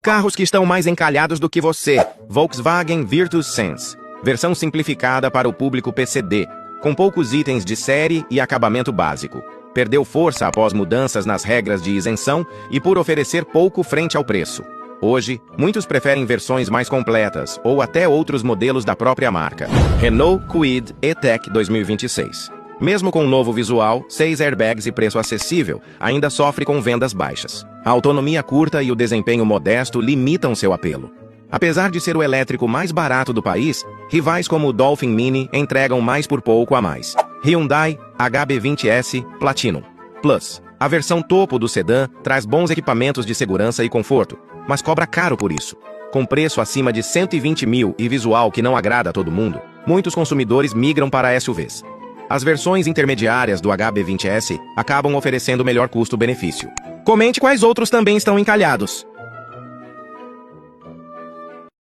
Carros que estão mais encalhados do que você. Volkswagen Virtus Sense. Versão simplificada para o público PCD, com poucos itens de série e acabamento básico. Perdeu força após mudanças nas regras de isenção e por oferecer pouco frente ao preço. Hoje, muitos preferem versões mais completas ou até outros modelos da própria marca. Renault Kwid E-Tech 2026. Mesmo com um novo visual, 6 airbags e preço acessível, ainda sofre com vendas baixas. A autonomia curta e o desempenho modesto limitam seu apelo. Apesar de ser o elétrico mais barato do país, rivais como o Dolphin Mini entregam mais por pouco a mais. Hyundai HB20S Platinum Plus. A versão topo do sedã traz bons equipamentos de segurança e conforto, mas cobra caro por isso. Com preço acima de 120 mil e visual que não agrada a todo mundo, muitos consumidores migram para SUVs. As versões intermediárias do HB20S acabam oferecendo melhor custo-benefício. Comente quais outros também estão encalhados.